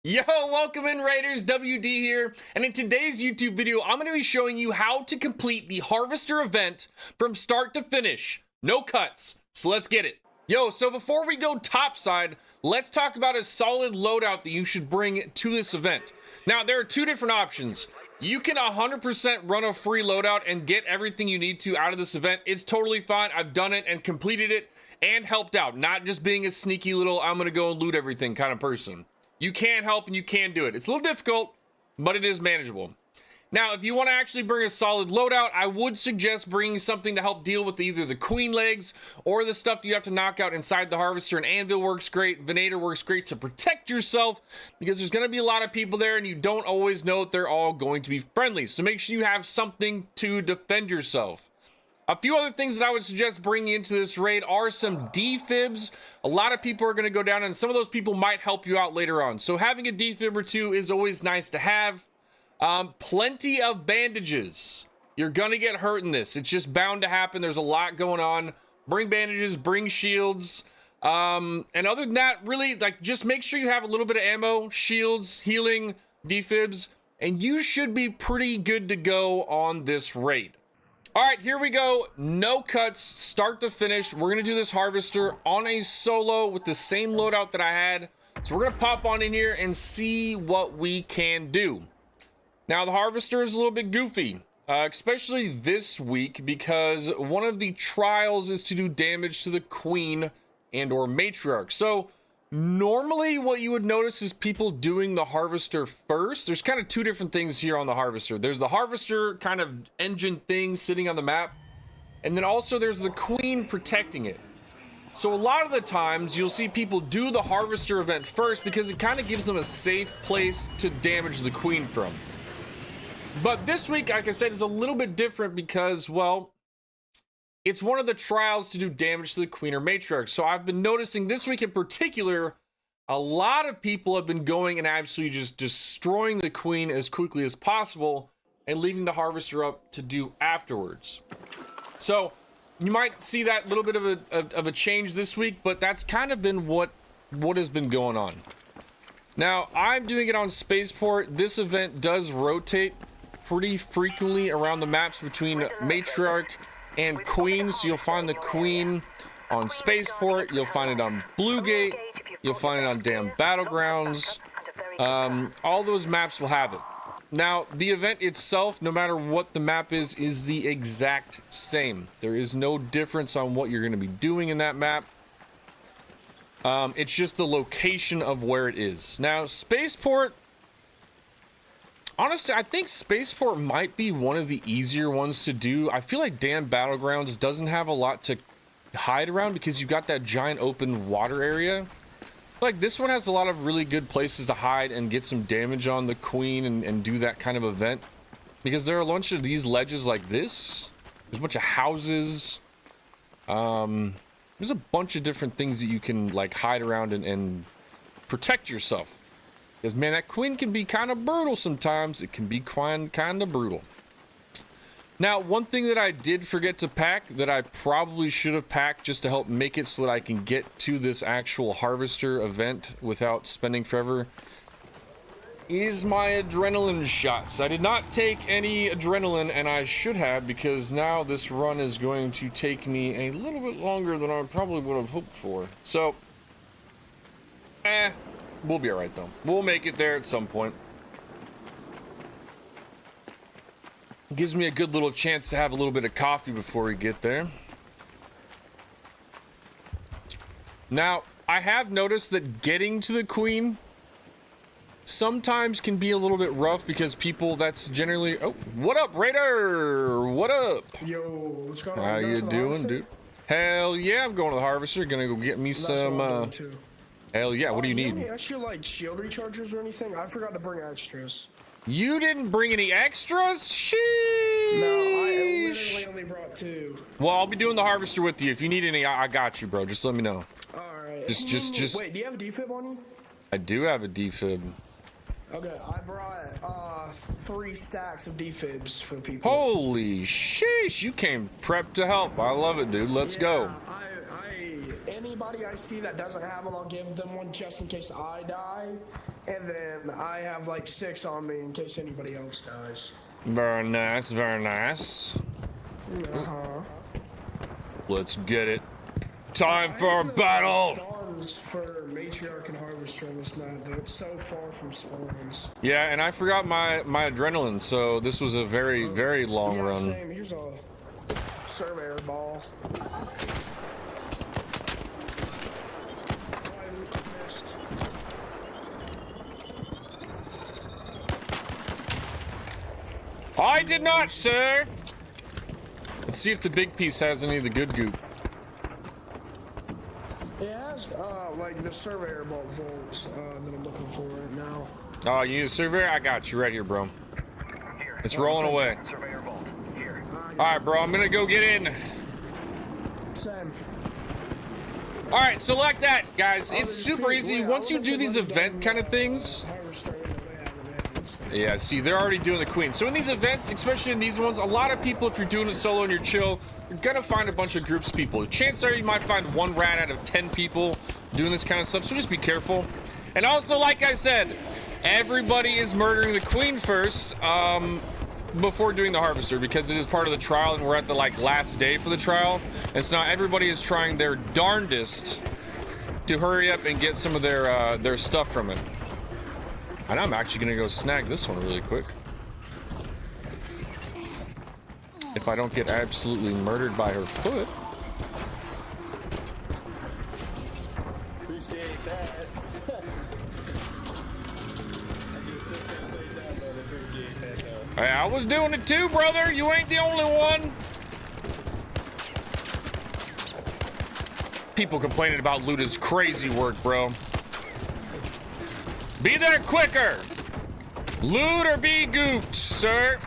Yo, welcome in Raiders, WD here, and in today's YouTube video, I'm going to be showing you how to complete the Harvester event from start to finish. No cuts, so let's get it. Yo, so before we go topside, let's talk about a solid loadout that you should bring to this event. Now, there are two different options. You can 100% run a free loadout and get everything you need to out of this event. It's totally fine. I've done it and completed it and helped out, not just being a sneaky little, I'm going to go and loot everything kind of person. You can help and you can do it. It's a little difficult, but it is manageable. Now, if you want to actually bring a solid loadout, I would suggest bringing something to help deal with either the queen legs or the stuff that you have to knock out inside the harvester. And anvil works great. Venator works great to protect yourself because there's going to be a lot of people there and you don't always know if they're all going to be friendly. So make sure you have something to defend yourself. A few other things that I would suggest bringing into this raid are some defibs. A lot of people are going to go down and some of those people might help you out later on. So having a defib or two is always nice to have. Plenty of bandages. You're going to get hurt in this. It's just bound to happen. There's a lot going on. Bring bandages, bring shields. And other than that, really, like, just make sure you have a little bit of ammo, shields, healing, defibs, and you should be pretty good to go on this raid. All right, here we go. No cuts, start to finish. We're gonna do this harvester on a solo with the same loadout that I had. So we're gonna pop on in here and see what we can do. Now, the harvester is a little bit goofy, especially this week, because one of the trials is to do damage to the queen and or matriarch. So normally what you would notice is people doing the harvester first. There's kind of two different things here on the harvester. There's the harvester kind of engine thing sitting on the map, and then also there's the queen protecting it. So a lot of the times you'll see people do the harvester event first because it kind of gives them a safe place to damage the queen from. But this week, like I said, is a little bit different because, well, it's one of the trials to do damage to the queen or matriarch. So I've been noticing this week in particular, a lot of people have been going and absolutely just destroying the queen as quickly as possible and leaving the harvester up to do afterwards. So you might see that little bit of a change this week, but that's kind of been what has been going on. Now, I'm doing it on Spaceport. This event does rotate pretty frequently around the maps between matriarch and queen. So you'll find the queen on Spaceport, you'll find it on Bluegate, you'll find it on Damn Battlegrounds. All those maps will have it. Now, the event itself, no matter what the map is the exact same. There is no difference on what you're going to be doing in that map. It's just the location of where it is. Now, Spaceport, honestly, I think Spaceport might be one of the easier ones to do. I feel like Damn Battlegrounds doesn't have a lot to hide around because you've got that giant open water area. Like, this one has a lot of really good places to hide and get some damage on the queen and do that kind of event. Because there are a bunch of these ledges like this. There's a bunch of houses. There's a bunch of different things that you can, like, hide around and protect yourself. Because, man, that queen can be kind of brutal sometimes. It can be kind of brutal. Now, one thing that I did forget to pack that I probably should have packed just to help make it so that I can get to this actual harvester event without spending forever is my adrenaline shots. I did not take any adrenaline, and I should have, because now this run is going to take me a little bit longer than I probably would have hoped for. So, we'll be alright though. We'll make it there at some point. It gives me a good little chance to have a little bit of coffee before we get there. Now, I have noticed that getting to the queen sometimes can be a little bit rough because people, that's generally... Oh, what up, Raider? What up? Yo, what's going on? How you doing, dude? Hell yeah, I'm going to the harvester. Gonna go get me some... Hell yeah, what do you need? Any extra, like, shield rechargers or anything? I forgot to bring extras. You didn't bring any extras? Sheesh! No, I literally only brought 2. Well, I'll be doing the harvester with you. If you need any, I got you, bro. Just let me know. Alright. Just... Wait, do you have a defib on you? I do have a defib. Okay, I brought 3 stacks of defibs for people. Holy sheesh, you came prepped to help. I love it, dude. Let's go. I anybody I see that doesn't have them, I'll give them one just in case I die. And then I have like 6 on me in case anybody else dies. Very nice, very nice. Let's get it. Time for a battle! Spawns for Matriarch and Harvester on this map, though. It's so far from spawns. Yeah, and I forgot my adrenaline, so this was a very, very long run. Same. Here's a surveyor ball. I did not, sir! Let's see if the big piece has any of the good goop. It has, like the surveyor bolt volts that I'm looking for right now. Oh, you need a surveyor? I got you right here, bro. It's rolling away. Alright, bro, I'm gonna go get in. Same. Alright, so like that, guys, it's super easy. Once you do these event kind of things... Yeah, see, they're already doing the queen. So in these events, especially in these ones, a lot of people, if you're doing it solo and you're chill, you're gonna find a bunch of groups of people. Chances are you might find 1 rat out of 10 people doing this kind of stuff, so just be careful. And also, like I said, everybody is murdering the queen first before doing the harvester, because it is part of the trial and we're at the last day for the trial. And so now everybody is trying their darndest to hurry up and get some of their stuff from it. And I'm actually gonna go snag this one really quick. If I don't get absolutely murdered by her foot. Appreciate that. Hey, I was doing it too, brother. You ain't the only one. People complaining about loot is crazy work, bro. Be there quicker. Loot or be gooped, sir.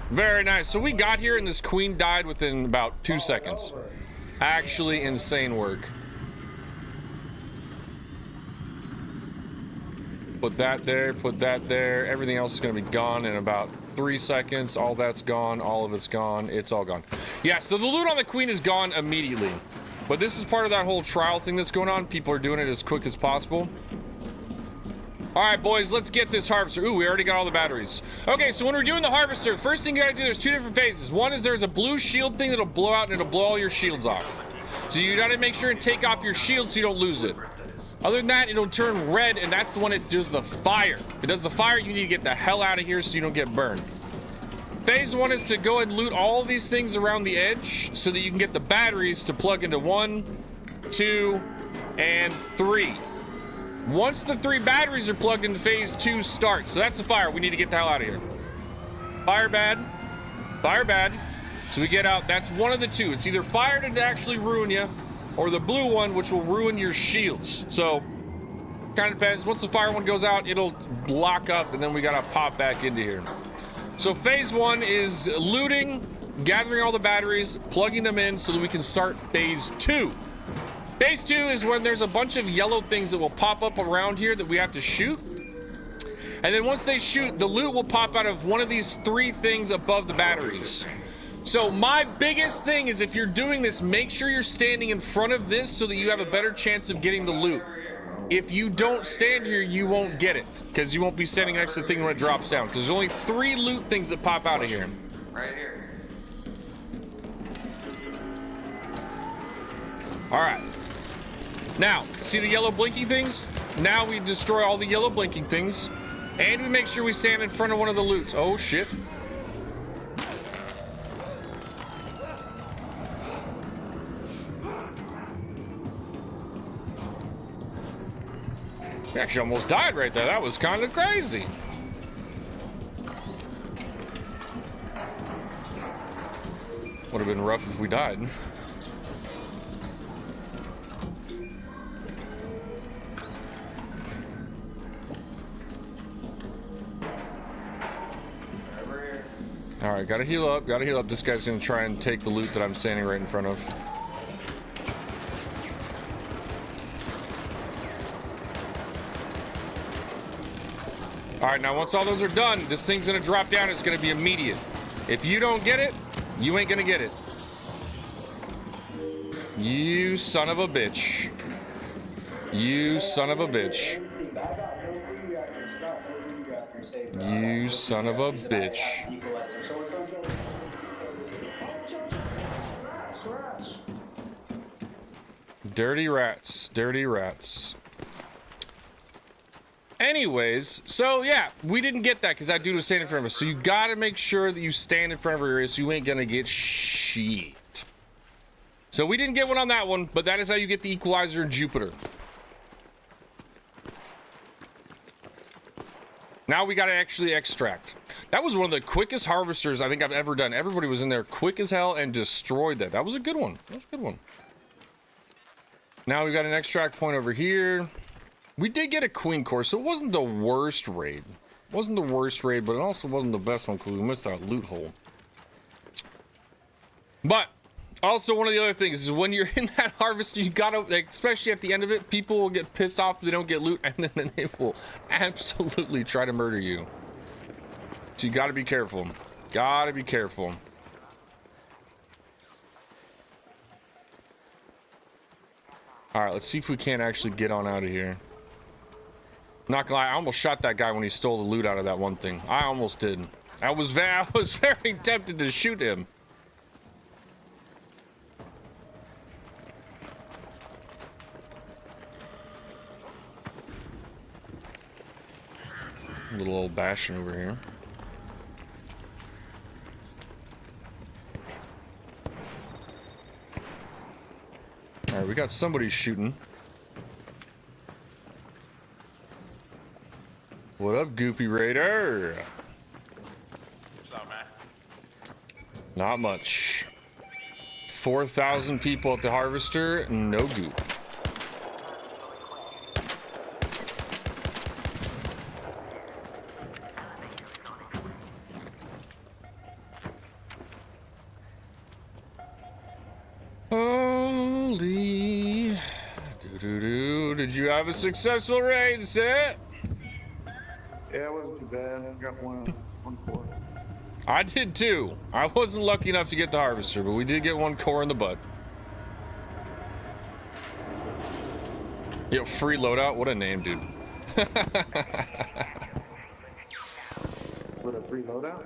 Very nice. So we got here and this queen died within about 2 seconds. Actually insane work. Put that there, put that there. Everything else is going to be gone in about 3 seconds. All that's gone. All of it's gone. It's all gone. Yeah, so the loot on the queen is gone immediately. But this is part of that whole trial thing that's going on. People are doing it as quick as possible. All right, boys, let's get this harvester. Ooh, we already got all the batteries. Okay, so when we're doing the harvester, the first thing you gotta do, there's 2 different phases. One is there's a blue shield thing that'll blow out and it'll blow all your shields off. So you gotta make sure and take off your shield so you don't lose it. Other than that, it'll turn red, and that's the one that does the fire. If it does the fire, you need to get the hell out of here so you don't get burned. Phase 1 is to go and loot all of these things around the edge so that you can get the batteries to plug into 1, 2, and 3. Once the 3 batteries are plugged into phase 2 starts. So that's the fire. We need to get the hell out of here. Fire bad. Fire bad. So we get out. That's one of the 2. It's either fire to actually ruin you, or the blue one, which will ruin your shields. So kind of depends. Once the fire one goes out, it'll lock up, and then we gotta pop back into here. So phase 1 is looting, gathering all the batteries, plugging them in so that we can start phase 2. Phase 2 is when there's a bunch of yellow things that will pop up around here that we have to shoot. And then once they shoot, the loot will pop out of one of these 3 things above the batteries. So my biggest thing is, if you're doing this, make sure you're standing in front of this so that you have a better chance of getting the loot. If you don't stand here, you won't get it, because you won't be standing next to the thing when it drops down. Because there's only 3 loot things that pop out of here. Right here. All right. Now, see the yellow blinking things? Now we destroy all the yellow blinking things, and we make sure we stand in front of one of the loots. Oh shit. We actually almost died right there. That was kind of crazy. Would have been rough if we died. All right, gotta heal up, gotta heal up. This guy's gonna try and take the loot that I'm standing right in front of. All right, now once all those are done, this thing's gonna drop down. It's gonna be immediate. If you don't get it, you ain't gonna get it. You son of a bitch. You son of a bitch. You son of a bitch. Dirty rats. Dirty rats. Anyways, so yeah, we didn't get that because that dude was standing in front of us. So you gotta make sure that you stand in front of your area so you ain't gonna get shit. So we didn't get one on that one, but that is how you get the Equalizer in Jupiter. Now we gotta actually extract. That was one of the quickest harvesters I think I've ever done. Everybody was in there quick as hell and destroyed that. That was a good one. That was a good one. Now we got an extract point over here. We did get a queen core, so it wasn't the worst raid. It wasn't the worst raid, but it also wasn't the best one because we missed that loot hole. But also one of the other things is when you're in that harvester, you gotta, like, especially at the end of it, people will get pissed off if they don't get loot, and then they will absolutely try to murder you. So you gotta be careful. Gotta be careful. All right, let's see if we can't actually get on out of here. Not gonna lie, I almost shot that guy when he stole the loot out of that one thing. I almost did. I was very tempted to shoot him. Little old Bastion over here. All right, we got somebody shooting. What up, Goopy Raider? What's up, man? Not much. 4,000 people at the harvester, no goop. Holy doo-doo-doo. Did you have a successful raid, Seth? Yeah, it wasn't too bad. I got one core. I did too. I wasn't lucky enough to get the harvester, but we did get one core in the butt. Yo, free loadout. What a name, dude. With a free loadout?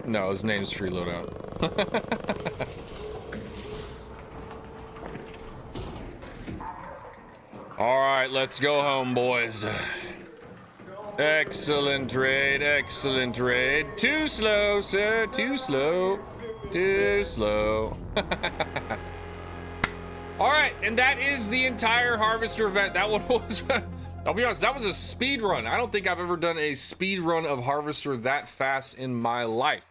No, his name's free loadout. All right, let's go home, boys. Excellent raid, excellent raid. Too slow, sir, too slow, too slow. All right, and that is the entire harvester event. That one was, I'll be honest, that was a speed run. I don't think I've ever done a speed run of harvester that fast in my life.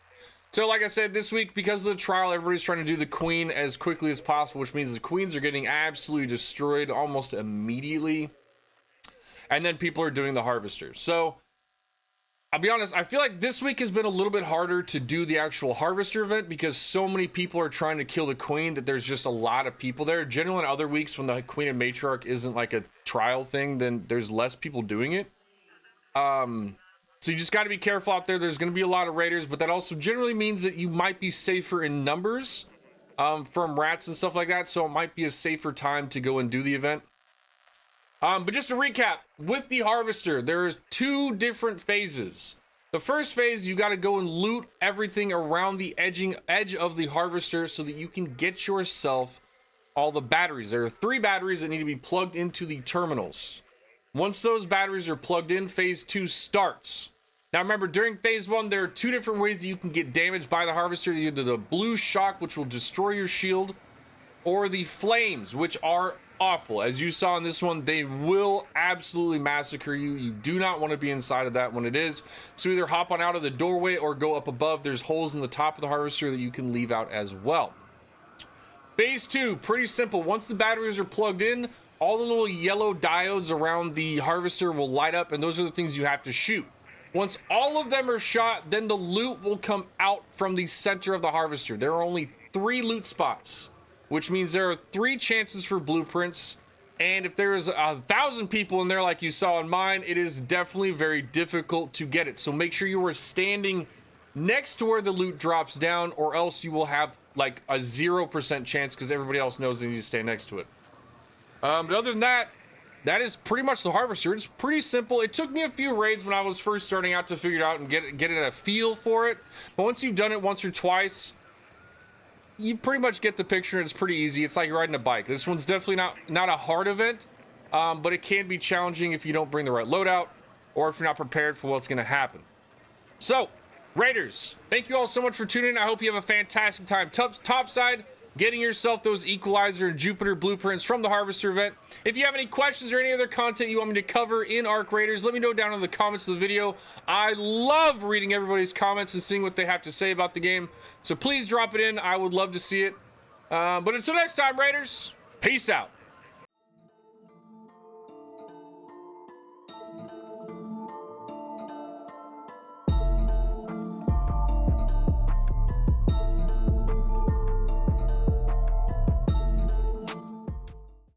So like I said, this week, because of the trial, everybody's trying to do the queen as quickly as possible, which means the queens are getting absolutely destroyed almost immediately. And then people are doing the harvesters. So I'll be honest, I feel like this week has been a little bit harder to do the actual harvester event because so many people are trying to kill the queen that there's just a lot of people there. Generally in other weeks when the queen and matriarch isn't like a trial thing, then there's less people doing it. So you just got to be careful out there. There's going to be a lot of raiders, but that also generally means that you might be safer in numbers from rats and stuff like that. So it might be a safer time to go and do the event. But just to recap, with the harvester, there's two different phases. The first phase, you got to go and loot everything around the edge of the harvester so that you can get yourself all the batteries. There are 3 batteries that need to be plugged into the terminals. Once those batteries are plugged in, phase 2 starts. Now remember, during phase 1, there are 2 different ways that you can get damaged by the harvester. Either the blue shock, which will destroy your shield, or the flames, which are awful. As you saw in this one, they will absolutely massacre you. You do not want to be inside of that when it is. So either hop on out of the doorway or go up above. There's holes in the top of the harvester that you can leave out as well. Phase 2, pretty simple. Once the batteries are plugged in, all the little yellow diodes around the harvester will light up, and those are the things you have to shoot. Once all of them are shot, then the loot will come out from the center of the harvester. There are only 3 loot spots, which means there are 3 chances for blueprints. And if there's 1,000 people in there like you saw in mine, it is definitely very difficult to get it. So make sure you are standing next to where the loot drops down, or else you will have like a 0% chance because everybody else knows they need to stay next to it. But other than that, that is pretty much the harvester. It's pretty simple. It took me a few raids when I was first starting out to figure it out and get a feel for it. But once you've done it once or twice, you pretty much get the picture. It's pretty easy. It's like riding a bike. This one's definitely not a hard event, but it can be challenging if you don't bring the right loadout or if you're not prepared for what's going to happen. So, Raiders, thank you all so much for tuning in. I hope you have a fantastic time. Topside, getting yourself those Equalizer and Jupiter blueprints from the Harvester event. If you have any questions or any other content you want me to cover in Arc Raiders, let me know down in the comments of the video. I love reading everybody's comments and seeing what they have to say about the game. So please drop it in. I would love to see it. But until next time, Raiders, peace out.